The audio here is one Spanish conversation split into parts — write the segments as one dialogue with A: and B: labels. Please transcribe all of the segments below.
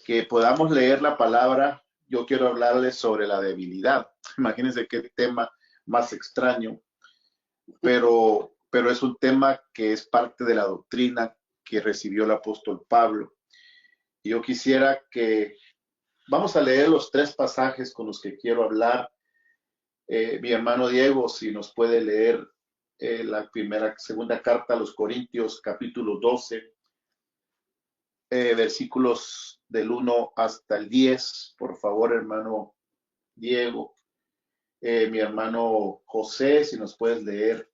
A: que podamos leer la palabra. Yo quiero hablarles sobre la debilidad. Imagínense qué tema más extraño, pero es un tema que es parte de la doctrina que recibió el apóstol Pablo. Y yo quisiera que vamos a leer los tres pasajes con los que quiero hablar. Mi hermano Diego, si nos puede leer la segunda carta a los Corintios, capítulo 12, versículos del 1 hasta el 10, por favor, hermano Diego. Mi hermano José, si nos puedes leer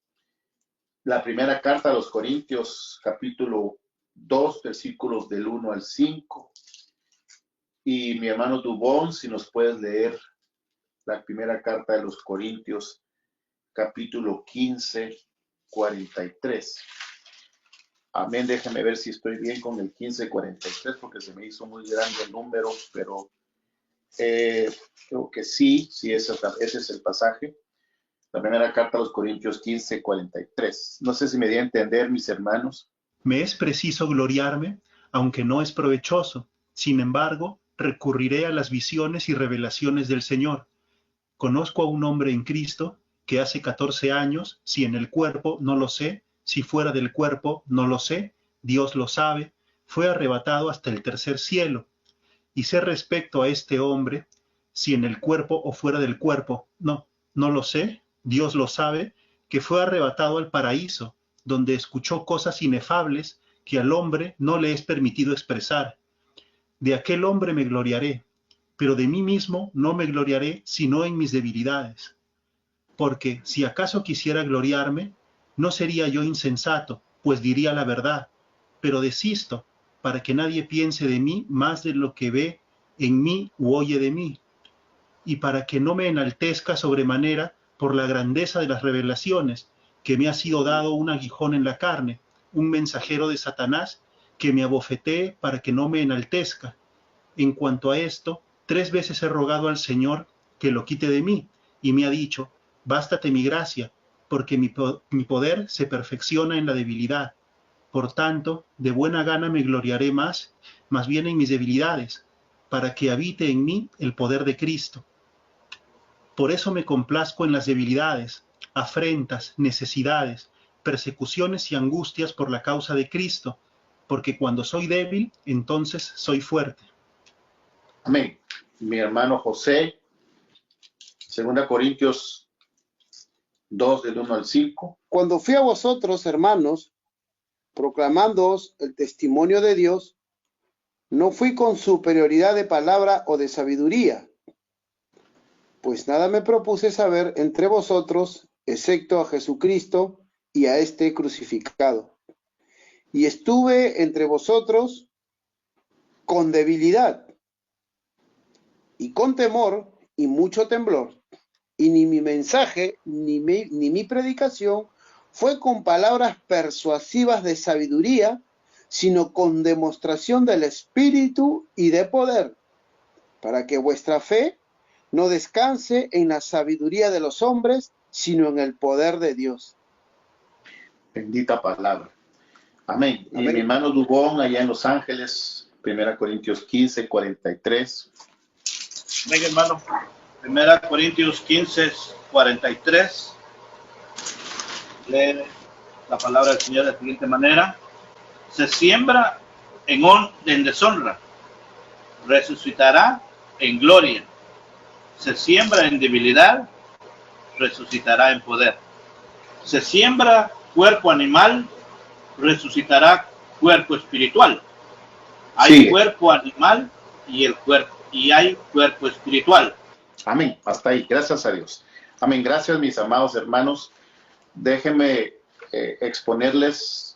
A: la primera carta a los Corintios, capítulo 2, versículos del 1 al 5. Y mi hermano Dubón, si nos puedes leer la primera carta de los Corintios, capítulo 15, 43. Amén, déjame ver si estoy bien con el 15:43, porque se me hizo muy grande el número, pero creo que sí, ese es el pasaje. La primera carta a los Corintios 15:43. No sé si me di a entender, mis hermanos.
B: Me es preciso gloriarme, aunque no es provechoso. Sin embargo, recurriré a las visiones y revelaciones del Señor. Conozco a un hombre en Cristo que hace 14 años, si en el cuerpo, no lo sé, si fuera del cuerpo, no lo sé, Dios lo sabe, fue arrebatado hasta el tercer cielo. Y sé respecto a este hombre, si en el cuerpo o fuera del cuerpo, no lo sé, Dios lo sabe, que fue arrebatado al paraíso, donde escuchó cosas inefables que al hombre no le es permitido expresar. De aquel hombre me gloriaré, pero de mí mismo no me gloriaré sino en mis debilidades. Porque si acaso quisiera gloriarme, no sería yo insensato, pues diría la verdad, pero desisto, para que nadie piense de mí más de lo que ve en mí u oye de mí, y para que no me enaltezca sobremanera por la grandeza de las revelaciones, que me ha sido dado un aguijón en la carne, un mensajero de Satanás, que me abofetee para que no me enaltezca. En cuanto a esto, 3 veces he rogado al Señor que lo quite de mí, y me ha dicho, bástate mi gracia, porque mi poder se perfecciona en la debilidad. Por tanto, de buena gana me gloriaré más bien en mis debilidades, para que habite en mí el poder de Cristo. Por eso me complazco en las debilidades, afrentas, necesidades, persecuciones y angustias por la causa de Cristo, porque cuando soy débil, entonces soy fuerte.
A: Amén. Mi hermano José, 2 Corintios 2, del 1 al 5.
C: Cuando fui a vosotros, hermanos, proclamándoos el testimonio de Dios, no fui con superioridad de palabra o de sabiduría, pues nada me propuse saber entre vosotros, excepto a Jesucristo y a este crucificado. Y estuve entre vosotros con debilidad y con temor y mucho temblor. Y ni mi mensaje ni mi predicación fue con palabras persuasivas de sabiduría, sino con demostración del Espíritu y de poder, para que vuestra fe no descanse en la sabiduría de los hombres, sino en el poder de Dios.
A: Bendita palabra. Amén. Y
C: Amén.
A: mi hermano Dubón, allá en Los Ángeles, 1 Corintios 15:43.
D: Venga, hermano. 1 Corintios 15:43. Lee la palabra del Señor de la siguiente manera. Se siembra en deshonra, resucitará en gloria. Se siembra en debilidad, resucitará en poder. Se siembra cuerpo animal, resucitará cuerpo espiritual. Hay cuerpo animal y hay cuerpo espiritual.
A: Amén. Hasta ahí. Gracias a Dios. Amén. Gracias, mis amados hermanos. Déjenme expresarles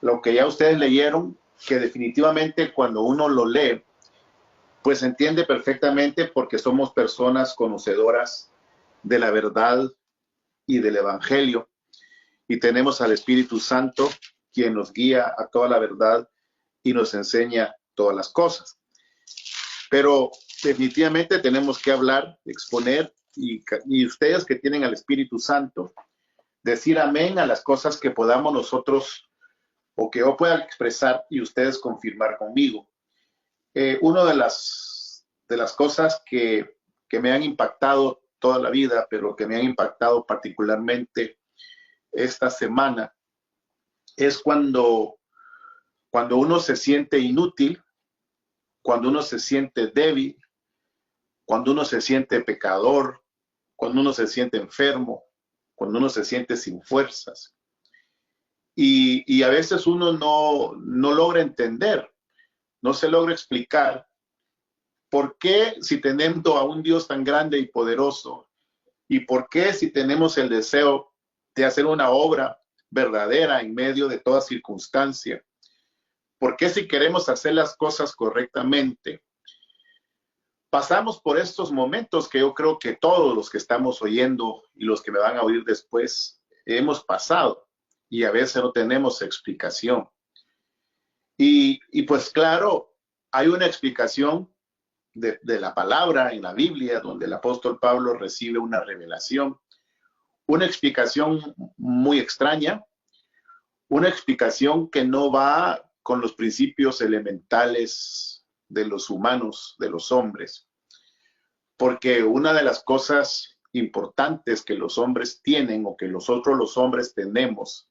A: lo que ya ustedes leyeron, que definitivamente cuando uno lo lee, pues entiende perfectamente, porque somos personas conocedoras de la verdad y del Evangelio, y tenemos al Espíritu Santo, quien nos guía a toda la verdad y nos enseña todas las cosas. Pero definitivamente tenemos que hablar, exponer, y ustedes que tienen al Espíritu Santo, decir amén a las cosas que podamos nosotros, o que yo pueda expresar y ustedes confirmar conmigo. Una de las cosas que me han impactado toda la vida, pero que me han impactado particularmente esta semana, es cuando uno se siente inútil, cuando uno se siente débil, cuando uno se siente pecador, cuando uno se siente enfermo, cuando uno se siente sin fuerzas. Y a veces uno no logra entender, no se logra explicar por qué si tenemos a un Dios tan grande y poderoso, y por qué si tenemos el deseo de hacer una obra verdadera en medio de toda circunstancia, por qué si queremos hacer las cosas correctamente, pasamos por estos momentos que yo creo que todos los que estamos oyendo y los que me van a oír después hemos pasado, y a veces no tenemos explicación. Y pues claro, hay una explicación de la palabra en la Biblia, donde el apóstol Pablo recibe una revelación, una explicación muy extraña, una explicación que no va con los principios elementales de los humanos, de los hombres, porque una de las cosas importantes que los hombres tienen o que nosotros los hombres tenemos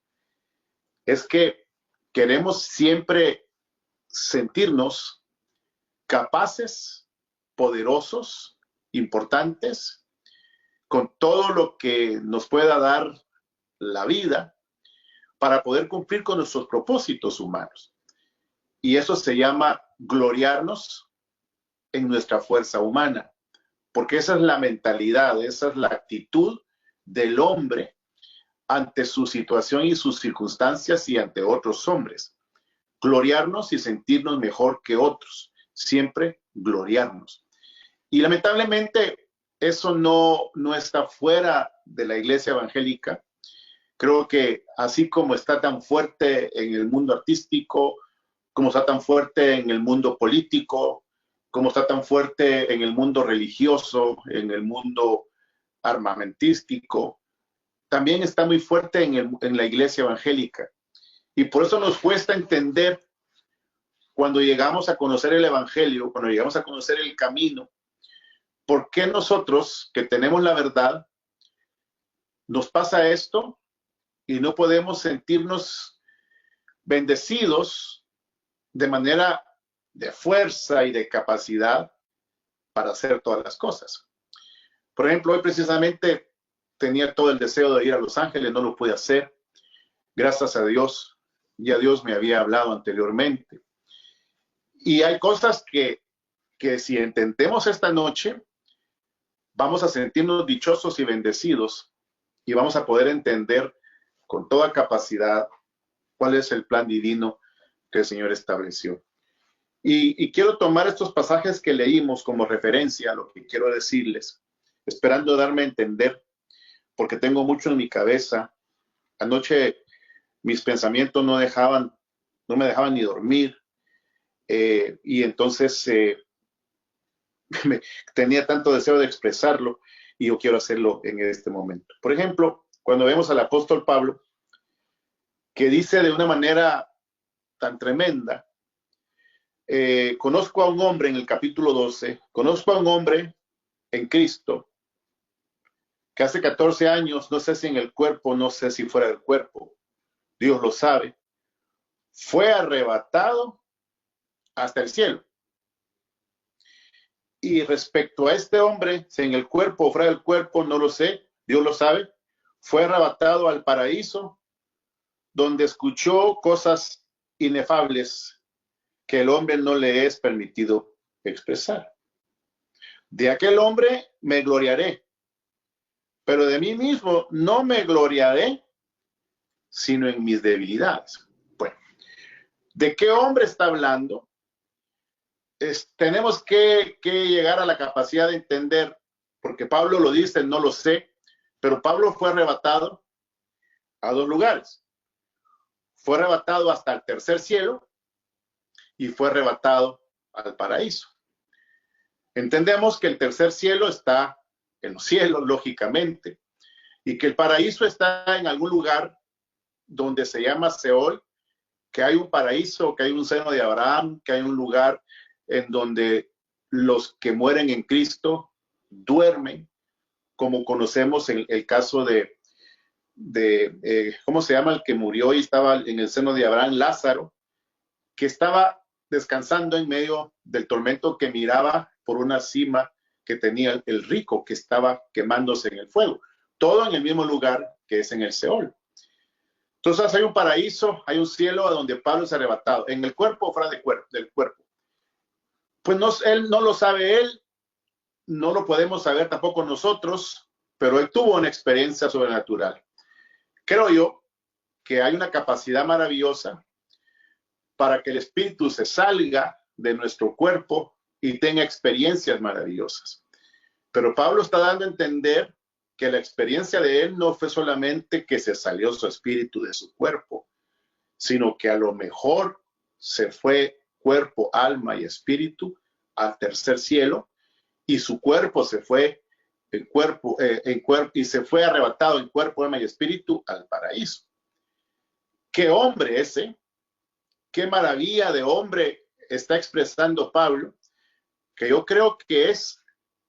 A: es que queremos siempre sentirnos capaces, poderosos, importantes, con todo lo que nos pueda dar la vida para poder cumplir con nuestros propósitos humanos. Y eso se llama gloriarnos en nuestra fuerza humana, porque esa es la mentalidad, esa es la actitud del hombre ante su situación y sus circunstancias y ante otros hombres. Gloriarnos y sentirnos mejor que otros, siempre gloriarnos. Y lamentablemente eso no está fuera de la iglesia evangélica. Creo que así como está tan fuerte en el mundo artístico, como está tan fuerte en el mundo político, como está tan fuerte en el mundo religioso, en el mundo armamentístico, también está muy fuerte en la iglesia evangélica. Y por eso nos cuesta entender cuando llegamos a conocer el evangelio, cuando llegamos a conocer el camino, por qué nosotros que tenemos la verdad nos pasa esto y no podemos sentirnos bendecidos de manera de fuerza y de capacidad para hacer todas las cosas. Por ejemplo, hoy precisamente tenía todo el deseo de ir a Los Ángeles, no lo pude hacer. Gracias a Dios, ya Dios me había hablado anteriormente. Y hay cosas que si entendemos esta noche, vamos a sentirnos dichosos y bendecidos y vamos a poder entender con toda capacidad cuál es el plan divino que el Señor estableció. Y quiero tomar estos pasajes que leímos como referencia a lo que quiero decirles, esperando darme a entender, porque tengo mucho en mi cabeza. Anoche mis pensamientos no me dejaban ni dormir, y entonces tenía tanto deseo de expresarlo y yo quiero hacerlo en este momento. Por ejemplo, cuando vemos al apóstol Pablo, que dice de una manera tan tremenda, conozco a un hombre en el capítulo 12, conozco a un hombre en Cristo que hace 14 años, no sé si en el cuerpo, no sé si fuera del cuerpo, Dios lo sabe, fue arrebatado hasta el cielo. Y respecto a este hombre, si en el cuerpo o fuera del cuerpo, no lo sé, Dios lo sabe, fue arrebatado al paraíso, donde escuchó cosas inefables que el hombre no le es permitido expresar. De aquel hombre me gloriaré, pero de mí mismo no me gloriaré, sino en mis debilidades. Bueno, ¿de qué hombre está hablando? Tenemos que llegar a la capacidad de entender, porque Pablo lo dice, no lo sé, pero Pablo fue arrebatado a dos lugares. Fue arrebatado hasta el tercer cielo y fue arrebatado al paraíso. Entendemos que el tercer cielo está en los cielos, lógicamente, y que el paraíso está en algún lugar donde se llama Seol, que hay un paraíso, que hay un seno de Abraham, que hay un lugar en donde los que mueren en Cristo duermen, como conocemos el caso ¿cómo se llama? El que murió y estaba en el seno de Abraham, Lázaro, que estaba descansando en medio del tormento, que miraba por una cima que tenía el rico, que estaba quemándose en el fuego. Todo en el mismo lugar que es en el Seol. Entonces hay un paraíso, hay un cielo a donde Pablo es arrebatado, en el cuerpo o fuera del cuerpo. Pues él no lo sabe él, no lo podemos saber tampoco nosotros, pero él tuvo una experiencia sobrenatural. Creo yo que hay una capacidad maravillosa para que el espíritu se salga de nuestro cuerpo y tenga experiencias maravillosas. Pero Pablo está dando a entender que la experiencia de él no fue solamente que se salió su espíritu de su cuerpo, sino que a lo mejor se fue cuerpo, alma y espíritu al tercer cielo, y su cuerpo se fue y se fue arrebatado en cuerpo, alma y espíritu al paraíso. ¿Qué hombre ese? ¿Qué maravilla de hombre está expresando Pablo? Que yo creo que es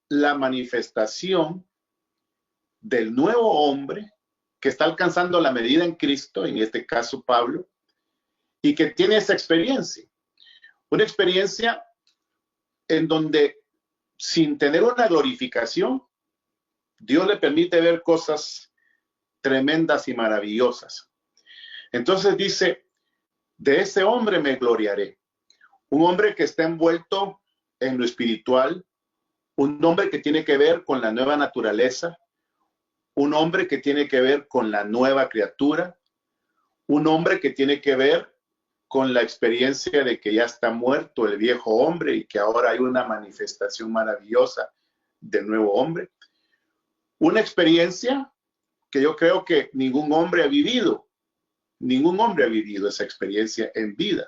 A: la manifestación del nuevo hombre que está alcanzando la medida en Cristo, en este caso Pablo, y que tiene esa experiencia. Una experiencia en donde, sin tener una glorificación, Dios le permite ver cosas tremendas y maravillosas. Entonces dice, de ese hombre me gloriaré. Un hombre que está envuelto en lo espiritual, un hombre que tiene que ver con la nueva naturaleza, un hombre que tiene que ver con la nueva criatura, un hombre que tiene que ver con la experiencia de que ya está muerto el viejo hombre y que ahora hay una manifestación maravillosa del nuevo hombre. Una experiencia que yo creo que ningún hombre ha vivido esa experiencia en vida.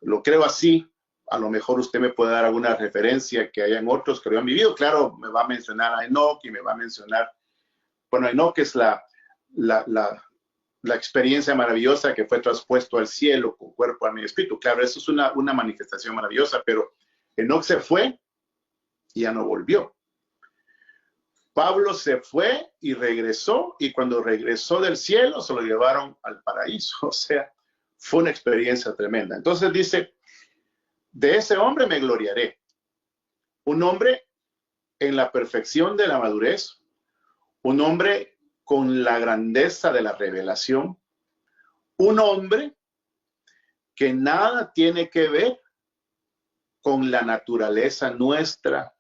A: Lo creo así. A lo mejor usted me puede dar alguna referencia que hayan otros que lo han vivido. Claro, me va a mencionar a Enoch y me va a mencionar, bueno, Enoch es la experiencia maravillosa que fue traspuesto al cielo con cuerpo, alma y espíritu. Claro, eso es una manifestación maravillosa, pero Enoch se fue y ya no volvió. Pablo se fue y regresó, y cuando regresó del cielo se lo llevaron al paraíso. O sea, fue una experiencia tremenda. Entonces dice, de ese hombre me gloriaré. Un hombre en la perfección de la madurez, un hombre con la grandeza de la revelación, un hombre que nada tiene que ver con la naturaleza nuestra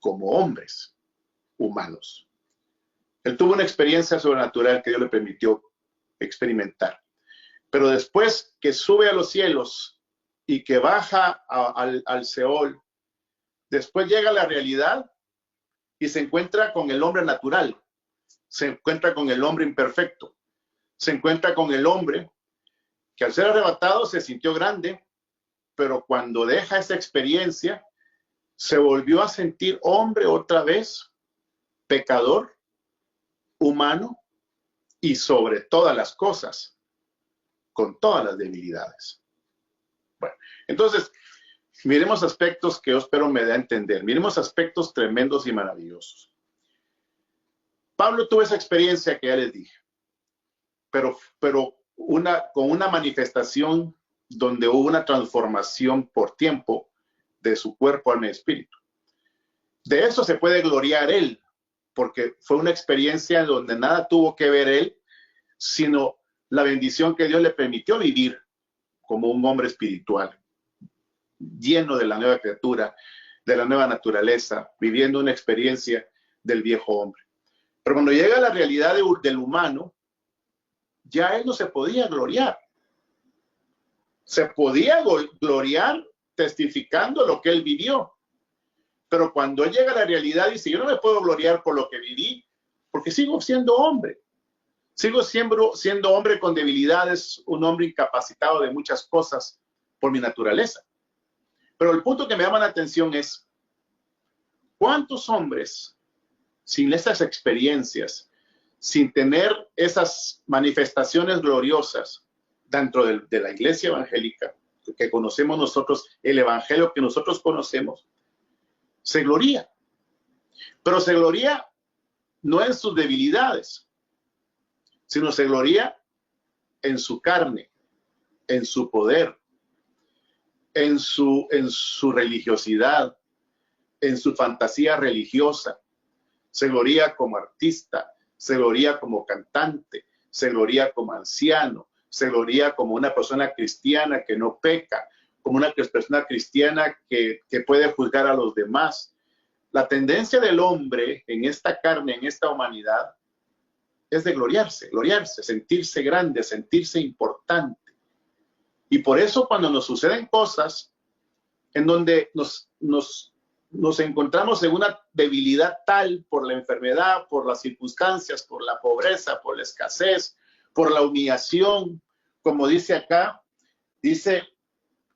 A: como hombres humanos. Él tuvo una experiencia sobrenatural que Dios le permitió experimentar. Pero después que sube a los cielos y que baja al Seol, después llega a la realidad y se encuentra con el hombre natural, se encuentra con el hombre imperfecto, se encuentra con el hombre que al ser arrebatado se sintió grande, pero cuando deja esa experiencia, se volvió a sentir hombre otra vez, pecador, humano y sobre todas las cosas, con todas las debilidades. Bueno, entonces, miremos aspectos que yo espero me dé a entender. Miremos aspectos tremendos y maravillosos. Pablo tuvo esa experiencia que ya les dije, pero con una manifestación donde hubo una transformación por tiempo de su cuerpo, alma y espíritu. De eso se puede gloriar él, porque fue una experiencia donde nada tuvo que ver él, sino la bendición que Dios le permitió vivir como un hombre espiritual, lleno de la nueva criatura, de la nueva naturaleza, viviendo una experiencia del viejo hombre. Pero cuando llega a la realidad del humano, ya él no se podía gloriar. Se podía gloriar testificando lo que él vivió. Pero cuando él llega a la realidad, dice, yo no me puedo gloriar por lo que viví, porque sigo siendo hombre. Sigo siendo hombre con debilidades, un hombre incapacitado de muchas cosas por mi naturaleza. Pero el punto que me llama la atención es, ¿cuántos hombres, sin esas experiencias, sin tener esas manifestaciones gloriosas dentro de la iglesia evangélica, que conocemos nosotros, el evangelio que nosotros conocemos, se gloría. Pero se gloría no en sus debilidades, sino se gloría en su carne, en su poder, en su religiosidad, en su fantasía religiosa. Se gloría como artista, se gloría como cantante, se gloría como anciano, se gloría como una persona cristiana que no peca, como una persona cristiana que puede juzgar a los demás. La tendencia del hombre en esta carne, en esta humanidad, es de gloriarse, sentirse grande, sentirse importante. Y por eso cuando nos suceden cosas en donde nos encontramos en una debilidad tal por la enfermedad, por las circunstancias, por la pobreza, por la escasez, por la humillación, como dice acá, dice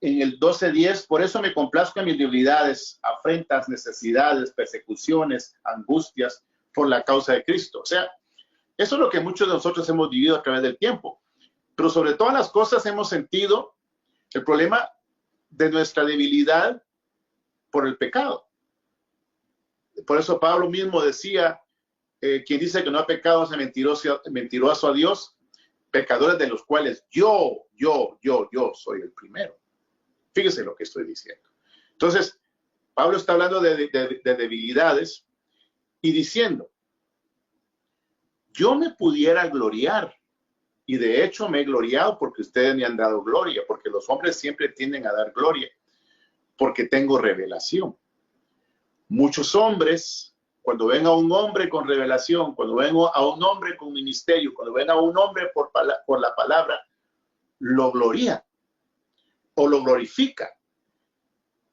A: en el 12:10, por eso me complazco en mis debilidades, afrentas, necesidades, persecuciones, angustias, por la causa de Cristo. O sea, eso es lo que muchos de nosotros hemos vivido a través del tiempo. Pero sobre todas las cosas hemos sentido el problema de nuestra debilidad por el pecado. Por eso Pablo mismo decía, quien dice que no ha pecado es mentiroso a Dios, pecadores de los cuales yo soy el primero. Fíjese lo que estoy diciendo. Entonces, Pablo está hablando de debilidades y diciendo, yo me pudiera gloriar, y de hecho me he gloriado porque ustedes me han dado gloria, porque los hombres siempre tienden a dar gloria, porque tengo revelación. Muchos hombres, cuando ven a un hombre con revelación, cuando ven a un hombre con ministerio, cuando ven a un hombre por la palabra, lo glorían o lo glorifican,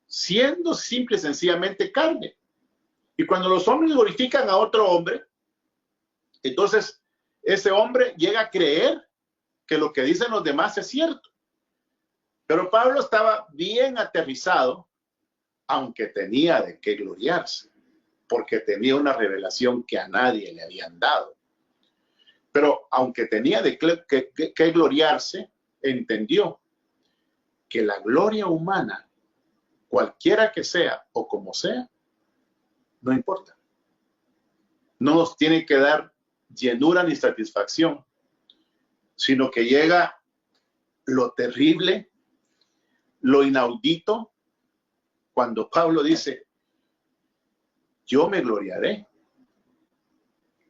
A: siendo simple y sencillamente carne. Y cuando los hombres glorifican a otro hombre, entonces ese hombre llega a creer que lo que dicen los demás es cierto. Pero Pablo estaba bien aterrizado, aunque tenía de qué gloriarse, porque tenía una revelación que a nadie le habían dado. Pero aunque tenía de qué gloriarse, entendió que la gloria humana, cualquiera que sea o como sea, no importa. No nos tiene que dar llenura ni satisfacción, sino que llega lo terrible, lo inaudito, cuando Pablo dice, yo me gloriaré.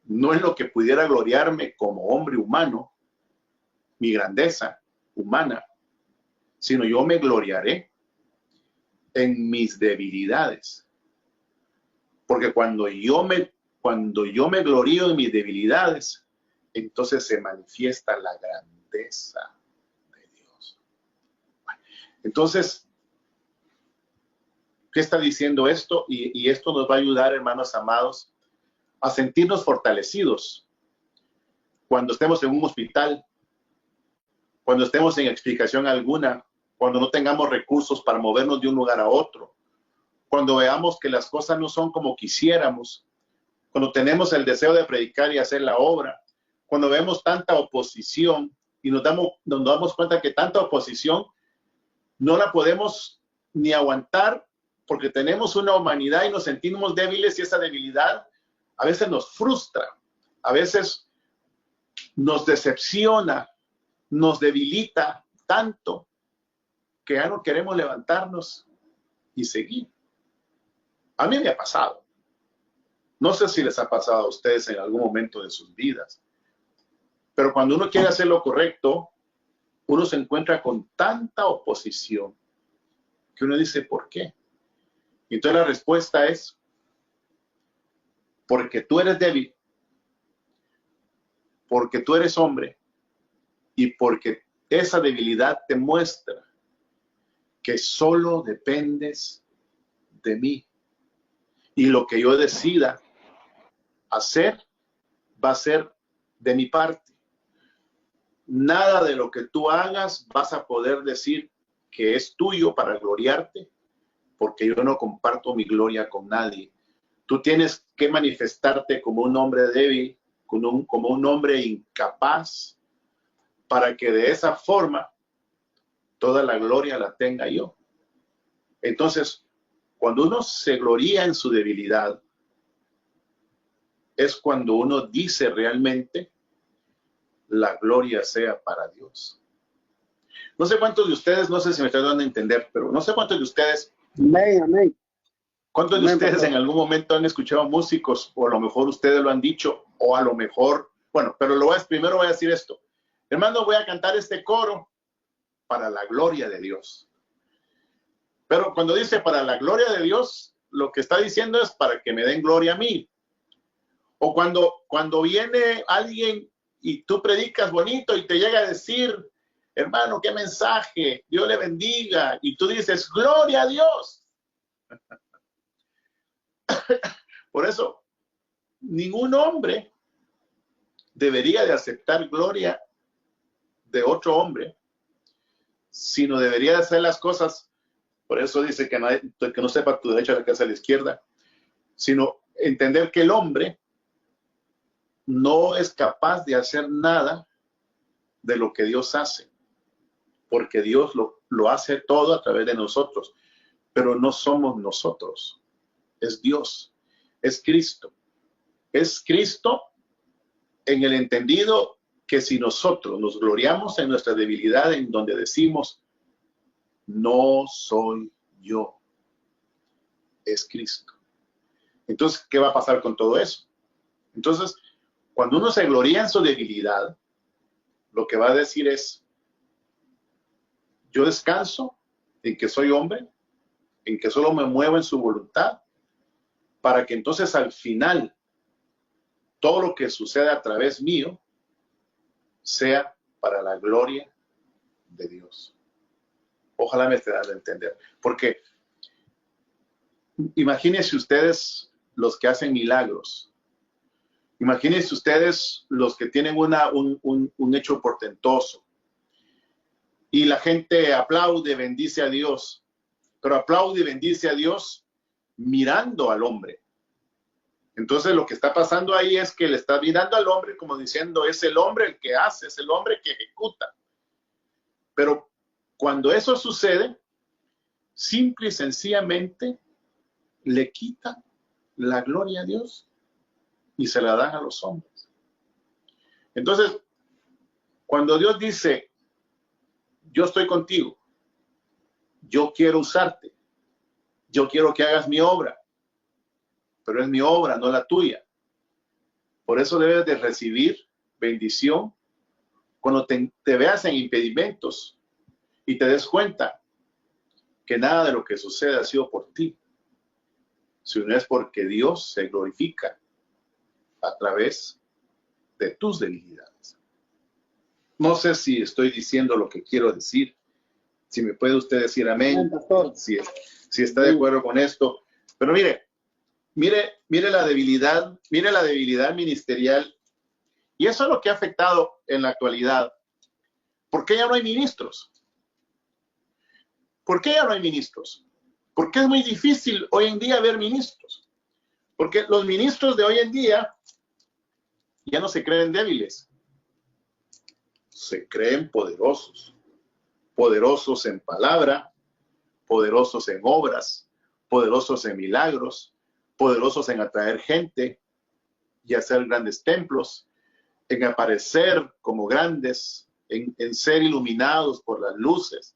A: No es lo que pudiera gloriarme como hombre humano, mi grandeza humana, sino yo me gloriaré en mis debilidades. Porque cuando yo me glorío en mis debilidades, entonces se manifiesta la grandeza de Dios. Entonces, ¿qué está diciendo esto? Y esto nos va a ayudar, hermanos amados, a sentirnos fortalecidos cuando estemos en un hospital, cuando estemos en explicación alguna, cuando no tengamos recursos para movernos de un lugar a otro, cuando veamos que las cosas no son como quisiéramos, cuando tenemos el deseo de predicar y hacer la obra, cuando vemos tanta oposición y nos damos cuenta que tanta oposición no la podemos ni aguantar porque tenemos una humanidad y nos sentimos débiles, y esa debilidad a veces nos frustra, a veces nos decepciona, nos debilita tanto que ya no queremos levantarnos y seguir. A mí me ha pasado. No sé si les ha pasado a ustedes en algún momento de sus vidas, pero cuando uno quiere hacer lo correcto, uno se encuentra con tanta oposición que uno dice, ¿por qué? Y entonces la respuesta es, porque tú eres débil, porque tú eres hombre, y porque esa debilidad te muestra que solo dependes de mí. Y lo que yo decida hacer va a ser de mi parte. Nada de lo que tú hagas vas a poder decir que es tuyo para gloriarte, porque yo no comparto mi gloria con nadie. Tú tienes que manifestarte como un hombre débil, como un hombre incapaz, para que de esa forma toda la gloria la tenga yo. Entonces, cuando uno se gloria en su debilidad, es cuando uno dice realmente, la gloria sea para Dios. No sé cuántos de ustedes, no sé si me estoy dando a entender, pero no sé cuántos de ustedes,
C: Amén, amén.
A: cuántos de
C: Amén,
A: ustedes
C: pastor.
A: en algún momento han escuchado músicos, o a lo mejor ustedes lo han dicho, o a lo mejor, bueno, pero primero voy a decir esto. Hermano, voy a cantar este coro para la gloria de Dios. Pero cuando dice para la gloria de Dios, lo que está diciendo es para que me den gloria a mí. O cuando viene alguien y tú predicas bonito y te llega a decir, hermano, qué mensaje, Dios le bendiga, y tú dices, gloria a Dios. Por eso, ningún hombre debería de aceptar gloria de otro hombre, sino debería de hacer las cosas. Por eso dice que no sepa tu derecha de que hace a la izquierda, sino entender que el hombre no es capaz de hacer nada de lo que Dios hace, porque Dios lo hace todo a través de nosotros, pero no somos nosotros, es Dios, es Cristo. Es Cristo en el entendido que si nosotros nos gloriamos en nuestra debilidad, en donde decimos, no soy yo, es Cristo. Entonces, ¿qué va a pasar con todo eso? Entonces, cuando uno se gloria en su debilidad, lo que va a decir es, yo descanso en que soy hombre, en que solo me muevo en su voluntad, para que entonces al final todo lo que suceda a través mío sea para la gloria de Dios. Ojalá me esté dando a entender. Porque imagínense ustedes los que hacen milagros. Imagínense ustedes los que tienen un hecho portentoso. Y la gente aplaude, bendice a Dios. Pero aplaude y bendice a Dios mirando al hombre. Entonces lo que está pasando ahí es que le está mirando al hombre como diciendo, es el hombre el que hace, es el hombre que ejecuta. Pero cuando eso sucede, simple y sencillamente le quitan la gloria a Dios y se la dan a los hombres. Entonces, cuando Dios dice, yo estoy contigo, yo quiero usarte, yo quiero que hagas mi obra, pero es mi obra, no la tuya. Por eso debes de recibir bendición cuando te veas en impedimentos y te des cuenta que nada de lo que sucede ha sido por ti, sino es porque Dios se glorifica a través de tus debilidades. No sé si estoy diciendo lo que quiero decir. Si me puede usted decir amén, si está de acuerdo con esto. Pero mire la debilidad ministerial. Y eso es lo que ha afectado en la actualidad. ¿Por qué ya no hay ministros? ¿Por qué ya no hay ministros? Porque es muy difícil hoy en día ver ministros. Porque los ministros de hoy en día ya no se creen débiles. Se creen poderosos. Poderosos en palabra, poderosos en obras, poderosos en milagros, poderosos en atraer gente y hacer grandes templos, en aparecer como grandes, en ser iluminados por las luces.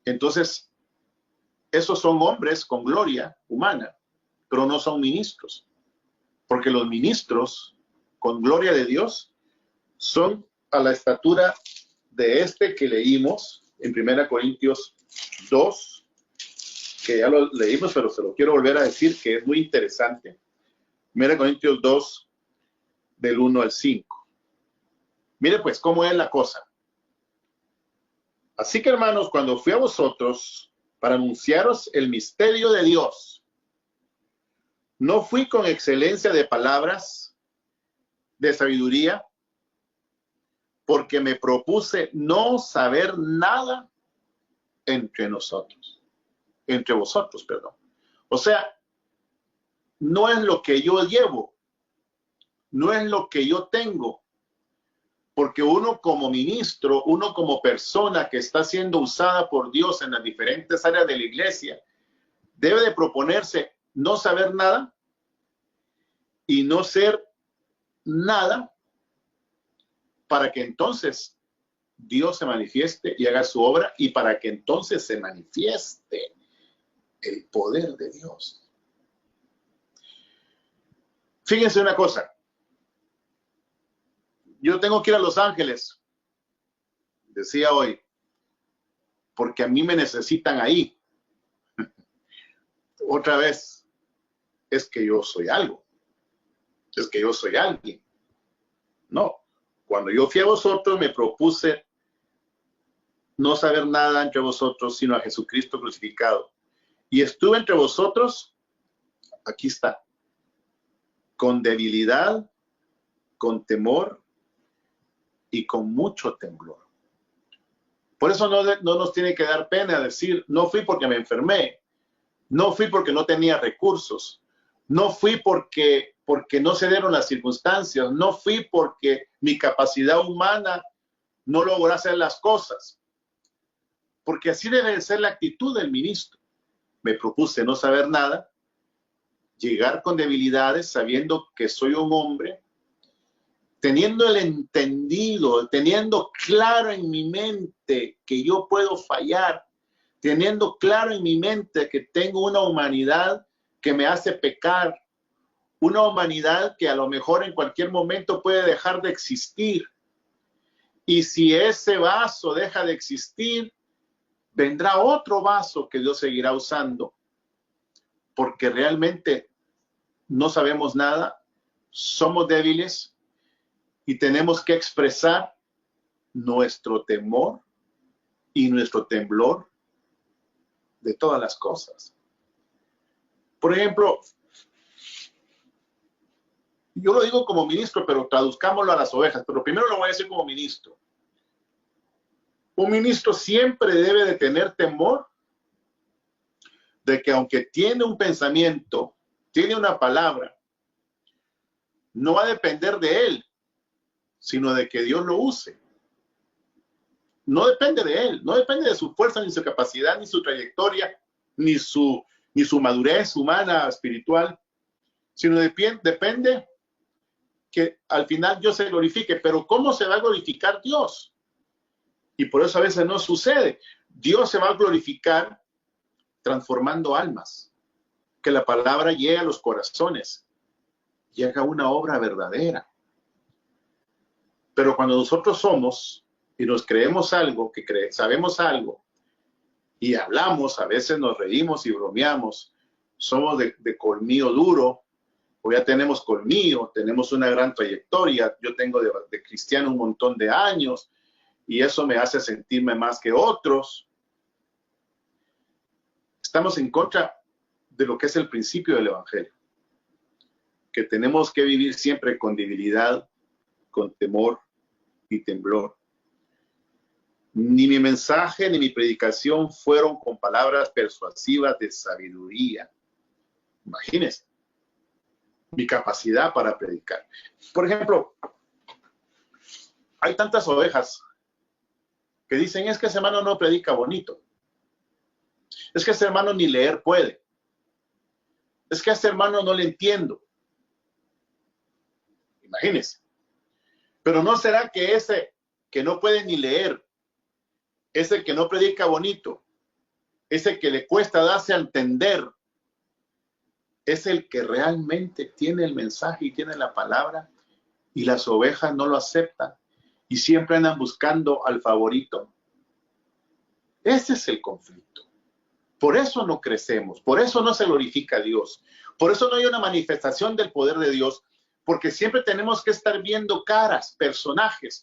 A: Entonces, esos son hombres con gloria humana, pero no son ministros, porque los ministros con gloria de Dios son a la estatura de este que leímos en 1 Corintios 2, que ya lo leímos, pero se lo quiero volver a decir, que es muy interesante. 1 Corintios 2, del 1 al 5. Mire pues cómo es la cosa. Así que, hermanos, cuando fui a vosotros para anunciaros el misterio de Dios, no fui con excelencia de palabras, de sabiduría, porque me propuse no saber nada entre vosotros, perdón. O sea, no es lo que yo llevo, no es lo que yo tengo, Porque uno como ministro, uno como persona que está siendo usada por Dios en las diferentes áreas de la iglesia, debe de proponerse no saber nada y no ser nada para que entonces Dios se manifieste y haga su obra y para que entonces se manifieste el poder de Dios. Fíjense una cosa. Yo tengo que ir a Los Ángeles, decía hoy, porque a mí me necesitan ahí. Otra vez, es que yo soy algo. Es que yo soy alguien. No. Cuando yo fui a vosotros, me propuse no saber nada entre vosotros, sino a Jesucristo crucificado. Y estuve entre vosotros, aquí está, con debilidad, con temor y con mucho temblor. Por eso no nos tiene que dar pena decir, no fui porque me enfermé, no fui porque no tenía recursos, no fui porque no se dieron las circunstancias, no fui porque mi capacidad humana no logró hacer las cosas. Porque así debe ser la actitud del ministro. Me propuse no saber nada, llegar con debilidades, sabiendo que soy un hombre, teniendo el entendido, teniendo claro en mi mente que yo puedo fallar, teniendo claro en mi mente que tengo una humanidad que me hace pecar, una humanidad que a lo mejor en cualquier momento puede dejar de existir. Y si ese vaso deja de existir, vendrá otro vaso que Dios seguirá usando, porque realmente no sabemos nada, somos débiles y tenemos que expresar nuestro temor y nuestro temblor de todas las cosas. Por ejemplo, yo lo digo como ministro, pero traduzcámoslo a las ovejas, pero primero lo voy a decir como ministro. Un ministro siempre debe de tener temor de que aunque tiene un pensamiento, tiene una palabra, no va a depender de él, sino de que Dios lo use. No depende de él, no depende de su fuerza, ni su capacidad, ni su trayectoria, ni su madurez humana, espiritual, sino depende que al final Dios se glorifique. Pero ¿cómo se va a glorificar Dios? Y por eso a veces no sucede. Dios se va a glorificar transformando almas, que la palabra llegue a los corazones y haga una obra verdadera. Pero cuando nosotros somos y nos creemos algo, sabemos algo y hablamos, a veces nos reímos y bromeamos, somos de colmillo duro, o ya tenemos colmillo, tenemos una gran trayectoria, yo tengo de cristiano un montón de años, y eso me hace sentirme más que otros. Estamos en contra de lo que es el principio del Evangelio, que tenemos que vivir siempre con debilidad, con temor y temblor. Ni mi mensaje ni mi predicación fueron con palabras persuasivas de sabiduría. Imagínense mi capacidad para predicar. Por ejemplo, hay tantas ovejas que dicen, es que ese hermano no predica bonito. Es que ese hermano ni leer puede. Es que a ese hermano no le entiendo. Imagínense. Pero ¿no será que ese que no puede ni leer, ese que no predica bonito, ese que le cuesta darse a entender, es el que realmente tiene el mensaje y tiene la palabra y las ovejas no lo aceptan? Y siempre andan buscando al favorito. Ese es el conflicto. Por eso no crecemos, por eso no se glorifica a Dios, por eso no hay una manifestación del poder de Dios, porque siempre tenemos que estar viendo caras, personajes,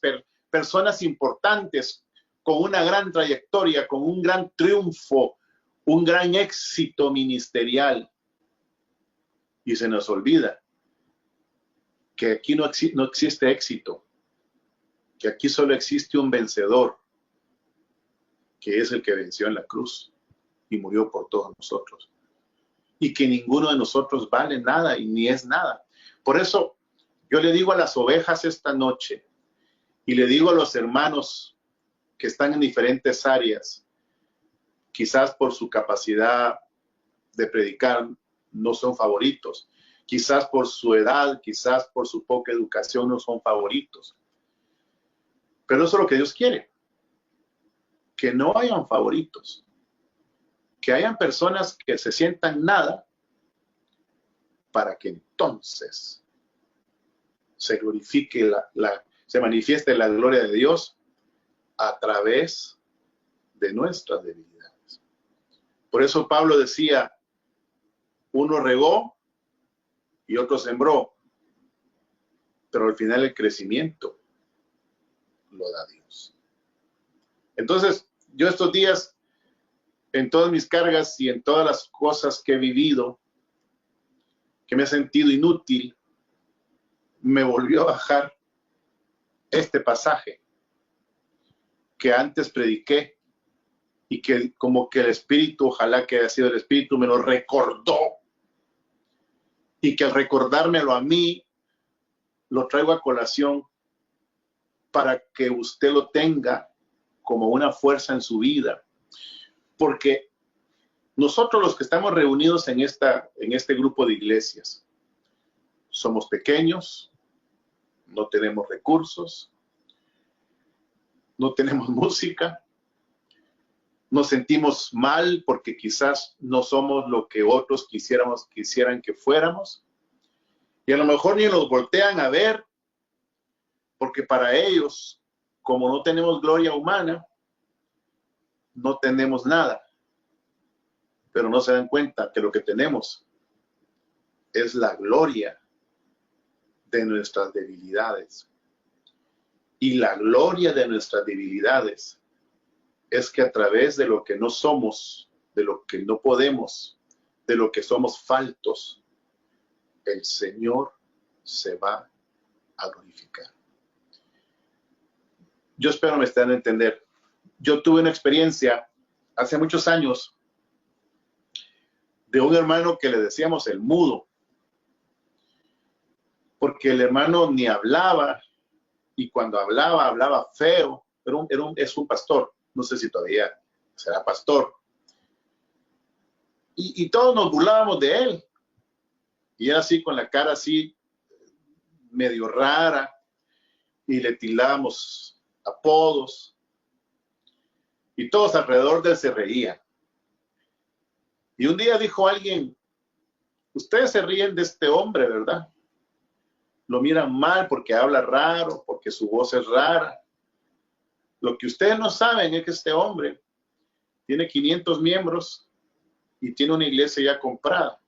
A: personas importantes, con una gran trayectoria, con un gran triunfo, un gran éxito ministerial. Y se nos olvida que aquí no existe éxito, que aquí solo existe un vencedor, que es el que venció en la cruz y murió por todos nosotros. Y que ninguno de nosotros vale nada y ni es nada. Por eso yo le digo a las ovejas esta noche, Y le digo a los hermanos que están en diferentes áreas, quizás por su capacidad de predicar no son favoritos, quizás por su edad, quizás por su poca educación no son favoritos. Pero eso es lo que Dios quiere, que no hayan favoritos, que hayan personas que se sientan nada, para que entonces se glorifique se manifieste la gloria de Dios a través de nuestras debilidades. Por eso Pablo decía, uno regó y otro sembró, pero al final el crecimiento lo da Dios. Entonces, yo estos días, en todas mis cargas y en todas las cosas que he vivido, que me he sentido inútil, me volvió a bajar este pasaje que antes prediqué y que como que el Espíritu, ojalá que haya sido el Espíritu, me lo recordó, y que al recordármelo a mí, lo traigo a colación para que usted lo tenga como una fuerza en su vida. Porque nosotros los que estamos reunidos en este grupo de iglesias, somos pequeños, no tenemos recursos, no tenemos música, nos sentimos mal porque quizás no somos lo que otros quisieran que fuéramos, y a lo mejor ni nos voltean a ver, porque para ellos, como no tenemos gloria humana, no tenemos nada, pero no se dan cuenta que lo que tenemos es la gloria de nuestras debilidades. Y la gloria de nuestras debilidades es que a través de lo que no somos, de lo que no podemos, de lo que somos faltos, el Señor se va a glorificar. Yo espero me estén a entender. Yo tuve una experiencia hace muchos años de un hermano que le decíamos el mudo, porque el hermano ni hablaba, y cuando hablaba feo. Es un pastor, no sé si todavía será pastor, y todos nos burlábamos de él, y era así con la cara así medio rara, y le tirábamos apodos, y todos alrededor de él se reían. Y un día dijo alguien, ustedes se ríen de este hombre, ¿verdad? Lo miran mal porque habla raro, porque su voz es rara. Lo que ustedes no saben es que este hombre tiene 500 miembros y tiene una iglesia ya comprada.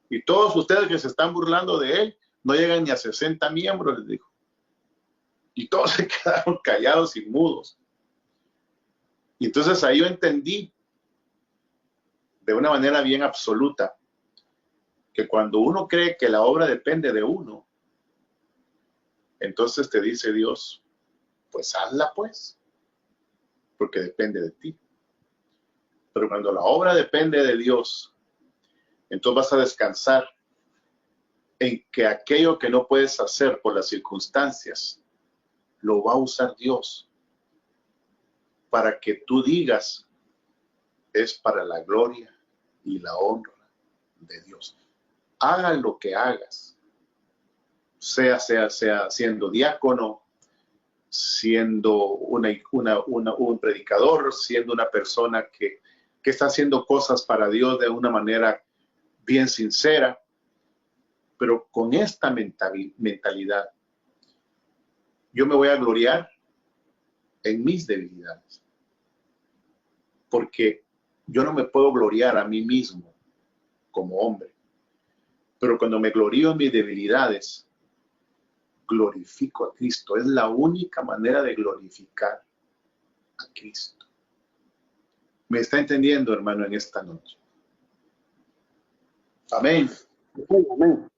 A: Y todos ustedes que se están burlando de él no llegan ni a 60 miembros, les dijo. Y todos se quedaron callados y mudos. Y entonces ahí yo entendí de una manera bien absoluta que cuando uno cree que la obra depende de uno, entonces te dice Dios, pues hazla pues, porque depende de ti. Pero cuando la obra depende de Dios, entonces vas a descansar en que aquello que no puedes hacer por las circunstancias, lo va a usar Dios para que tú digas, es para la gloria y la honra de Dios. Haga lo que hagas, sea siendo diácono, siendo un predicador, siendo una persona que está haciendo cosas para Dios de una manera bien sincera, pero con esta mentalidad, yo me voy a gloriar en mis debilidades, porque yo no me puedo gloriar a mí mismo como hombre, pero cuando me glorío en mis debilidades, glorifico a Cristo. Es la única manera de glorificar a Cristo. ¿Me está entendiendo, hermano, en esta noche? Amén.
C: Amén.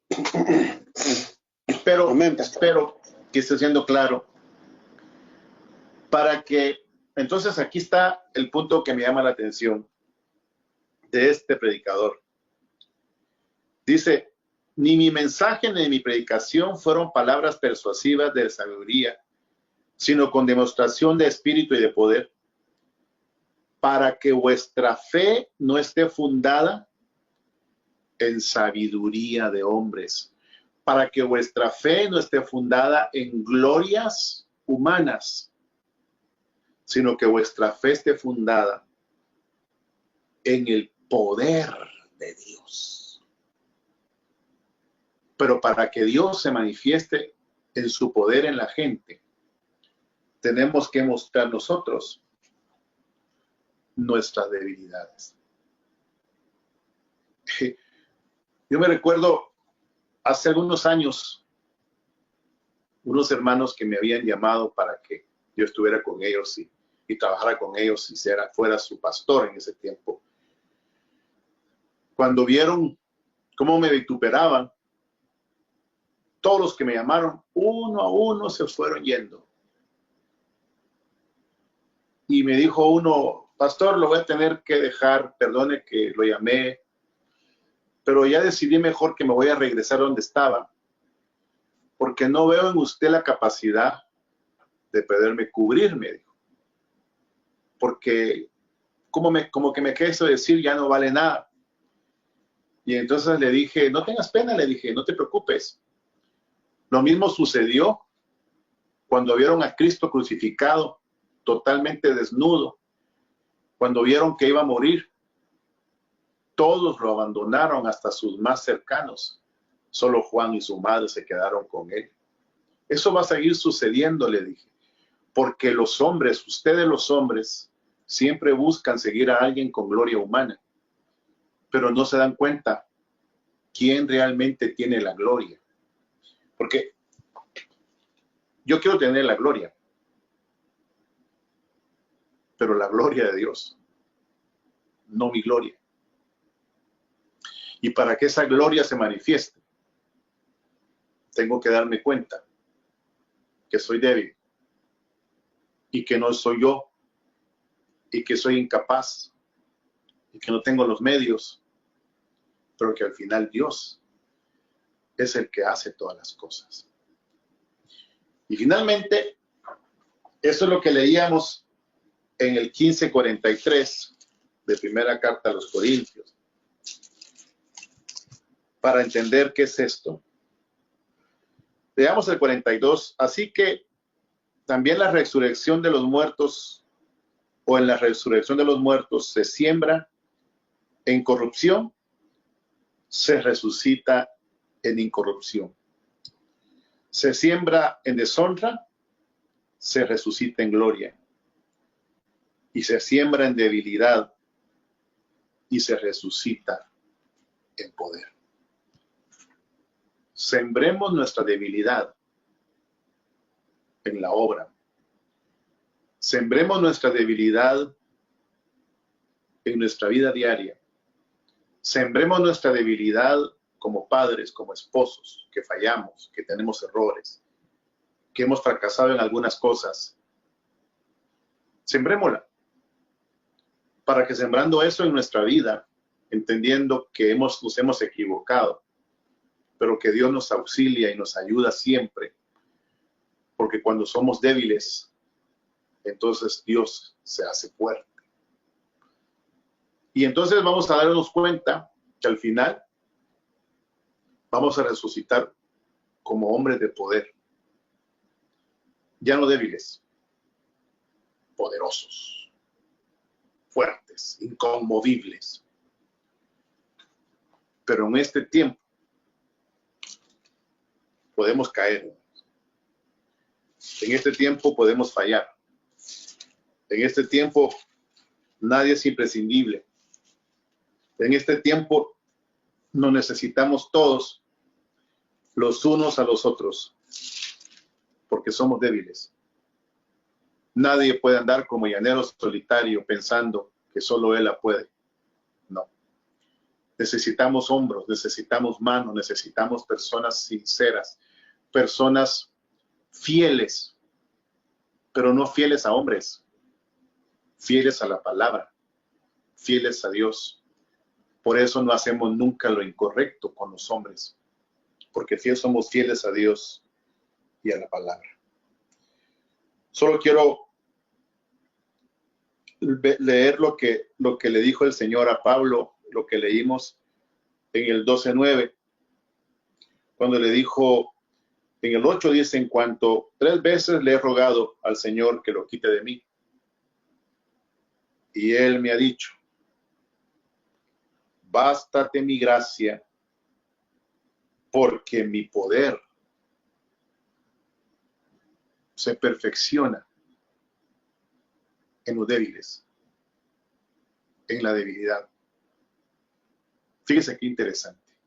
A: Espero que esté siendo claro para que, entonces aquí está el punto que me llama la atención de este predicador. Dice, ni mi mensaje ni mi predicación fueron palabras persuasivas de sabiduría, sino con demostración de espíritu y de poder, para que vuestra fe no esté fundada en sabiduría de hombres, para que vuestra fe no esté fundada en glorias humanas, sino que vuestra fe esté fundada en el poder de Dios. Pero para que Dios se manifieste en su poder en la gente, tenemos que mostrar nosotros nuestras debilidades. Yo me recuerdo hace algunos años, unos hermanos que me habían llamado para que yo estuviera con ellos y trabajara con ellos y fuera su pastor en ese tiempo. Cuando vieron cómo me vituperaban, todos los que me llamaron, uno a uno se fueron yendo. Y me dijo uno, pastor, lo voy a tener que dejar, perdone que lo llamé, pero ya decidí mejor que me voy a regresar donde estaba, porque no veo en usted la capacidad de poderme cubrir, me dijo. Porque como que me quiso decir, ya no vale nada. Y entonces le dije, no tengas pena, le dije, no te preocupes. Lo mismo sucedió cuando vieron a Cristo crucificado, totalmente desnudo, cuando vieron que iba a morir. Todos lo abandonaron, hasta sus más cercanos. Solo Juan y su madre se quedaron con él. Eso va a seguir sucediendo, le dije, porque los hombres, ustedes los hombres, siempre buscan seguir a alguien con gloria humana, pero no se dan cuenta quién realmente tiene la gloria. Porque yo quiero tener la gloria, pero la gloria de Dios, no mi gloria. Y para que esa gloria se manifieste, tengo que darme cuenta que soy débil y que no soy yo y que soy incapaz y que no tengo los medios, pero que al final Dios es el que hace todas las cosas. Y finalmente, eso es lo que leíamos en el 15:43 de primera carta a los Corintios. Para entender qué es esto, veamos el 42. Así que también la resurrección de los muertos, o en la resurrección de los muertos, se siembra en corrupción, se resucita en incorrupción. Se siembra en deshonra, se resucita en gloria. Y se siembra en debilidad y se resucita en poder. Sembremos nuestra debilidad en la obra. Sembremos nuestra debilidad en nuestra vida diaria. Sembremos nuestra debilidad como padres, como esposos, que fallamos, que tenemos errores, que hemos fracasado en algunas cosas. Sembrémosla, para que sembrando eso en nuestra vida, entendiendo que nos hemos equivocado, pero que Dios nos auxilia y nos ayuda siempre, porque cuando somos débiles, entonces Dios se hace fuerte. Y entonces vamos a darnos cuenta que al final vamos a resucitar como hombres de poder, ya no débiles, poderosos, fuertes, inconmovibles. Pero en este tiempo podemos caer. En este tiempo podemos fallar. En este tiempo nadie es imprescindible. En este tiempo nos necesitamos todos los unos a los otros, porque somos débiles. Nadie puede andar como llanero solitario pensando que solo él la puede. No. Necesitamos hombros, necesitamos manos, necesitamos personas sinceras, personas fieles, pero no fieles a hombres, fieles a la palabra, fieles a Dios. Por eso no hacemos nunca lo incorrecto con los hombres, porque somos fieles a Dios y a la palabra. Solo quiero leer lo que le dijo el Señor a Pablo, lo que leímos en el 12:9, cuando le dijo, en el 8 dice, en cuanto 3 veces le he rogado al Señor que lo quite de mí, y Él me ha dicho, bástate mi gracia, porque mi poder se perfecciona en los débiles, en la debilidad. Fíjese qué interesante.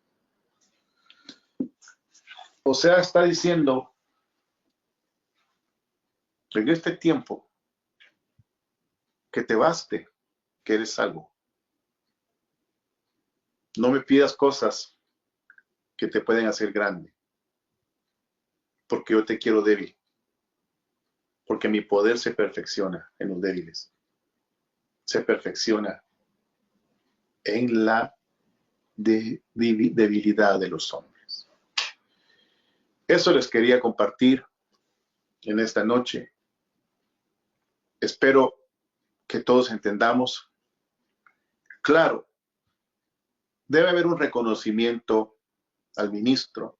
A: O sea, está diciendo en este tiempo que te baste, que eres salvo. No me pidas cosas que te pueden hacer grande, porque yo te quiero débil, porque mi poder se perfecciona en los débiles, se perfecciona en la debilidad de los hombres. Eso les quería compartir en esta noche. Espero que todos entendamos. Claro, debe haber un reconocimiento al ministro,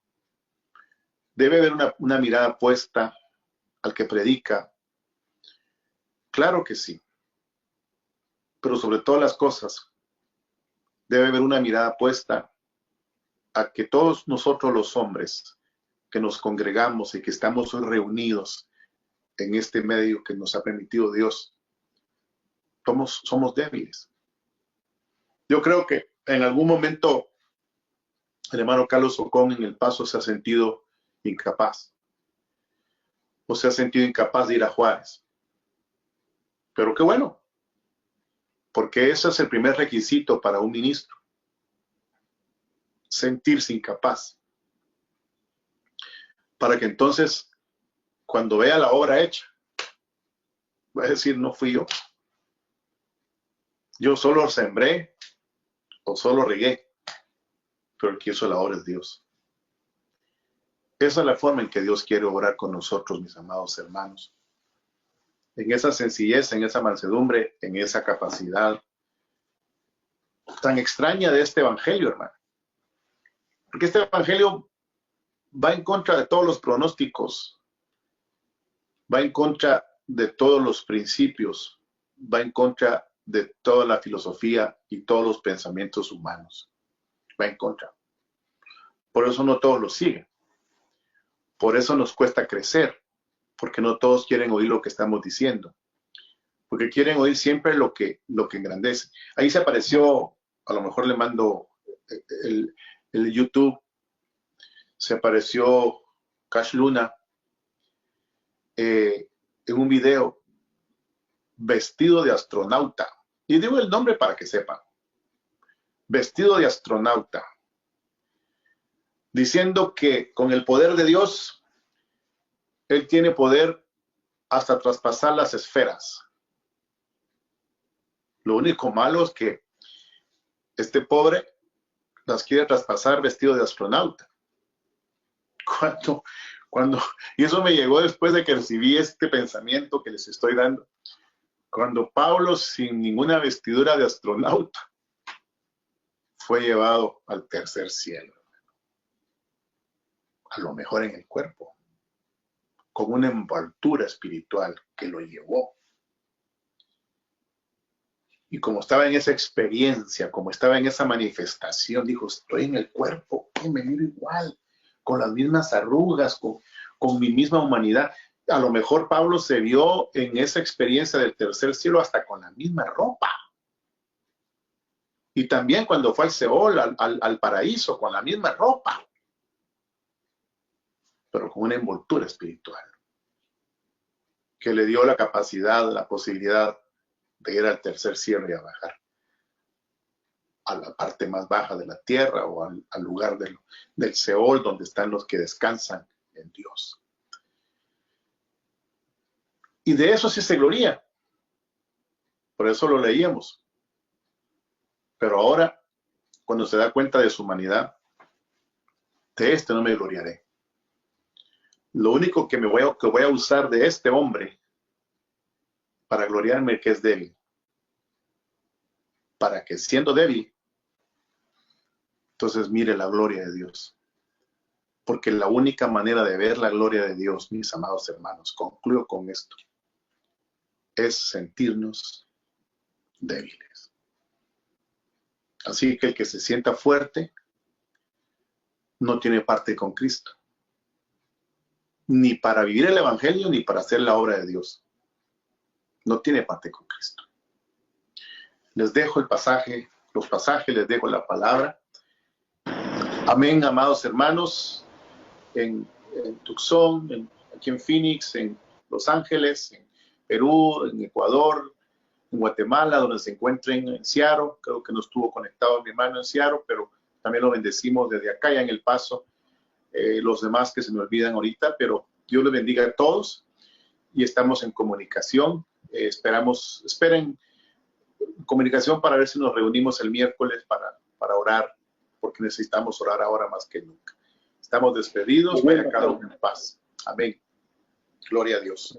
A: debe haber una mirada puesta al que predica. Claro que sí, pero sobre todas las cosas, debe haber una mirada puesta a que todos nosotros los hombres que nos congregamos y que estamos reunidos en este medio que nos ha permitido Dios, somos débiles. Yo creo que en algún momento el hermano Carlos Ocón en El Paso se ha sentido incapaz, o se ha sentido incapaz de ir a Juárez. Pero qué bueno, porque ese es el primer requisito para un ministro, sentirse incapaz, para que entonces, cuando vea la obra hecha, va a decir, no fui yo solo sembré o solo regué, pero el que hizo la obra es Dios. Esa es la forma en que Dios quiere obrar con nosotros, mis amados hermanos. En esa sencillez, en esa mansedumbre, en esa capacidad tan extraña de este evangelio, hermano. Porque este evangelio va en contra de todos los pronósticos, va en contra de todos los principios, va en contra de toda la filosofía y todos los pensamientos humanos. Va en contra. Por eso no todos lo siguen. Por eso nos cuesta crecer, porque no todos quieren oír lo que estamos diciendo, porque quieren oír siempre lo que engrandece. Ahí se apareció, a lo mejor le mando el YouTube, se apareció Cash Luna en un video vestido de astronauta. Y digo el nombre para que sepan. Vestido de astronauta. Diciendo que con el poder de Dios, Él tiene poder hasta traspasar las esferas. Lo único malo es que este pobre las quiere traspasar vestido de astronauta. Y eso me llegó después de que recibí este pensamiento que les estoy dando. Cuando Pablo, sin ninguna vestidura de astronauta, fue llevado al tercer cielo. A lo mejor en el cuerpo, con una envoltura espiritual que lo llevó. Y como estaba en esa experiencia, como estaba en esa manifestación, dijo, estoy en el cuerpo, y me miro igual, con las mismas arrugas, con mi misma humanidad. A lo mejor Pablo se vio en esa experiencia del tercer cielo hasta con la misma ropa. Y también cuando fue al Seol, al paraíso, con la misma ropa. Pero con una envoltura espiritual que le dio la capacidad, la posibilidad de ir al tercer cielo y a bajar a la parte más baja de la tierra o al lugar del Seol, donde están los que descansan en Dios. Y de eso sí se gloría. Por eso lo leíamos. Pero ahora, cuando se da cuenta de su humanidad, de no me gloriaré. Lo único que voy a usar de este hombre para gloriarme que es débil, para que siendo débil, entonces mire la gloria de Dios. Porque la única manera de ver la gloria de Dios, mis amados hermanos, concluyo con esto, es sentirnos débiles. Así que el que se sienta fuerte no tiene parte con Cristo, ni para vivir el Evangelio, ni para hacer la obra de Dios. No tiene parte con Cristo. Les dejo el pasaje, los pasajes, les dejo la palabra. Amén, amados hermanos, en Tucson, aquí en Phoenix, en Los Ángeles, en Perú, en Ecuador, en Guatemala, donde se encuentren, en Seattle. Creo que no estuvo conectado mi hermano en Seattle, pero también lo bendecimos desde acá, ya en El Paso. Los demás que se me olvidan ahorita, pero Dios les bendiga a todos y estamos en comunicación. Esperen comunicación para ver si nos reunimos el miércoles para orar, porque necesitamos orar ahora más que nunca. Estamos despedidos, vaya cada uno en paz. Amén. Gloria a Dios.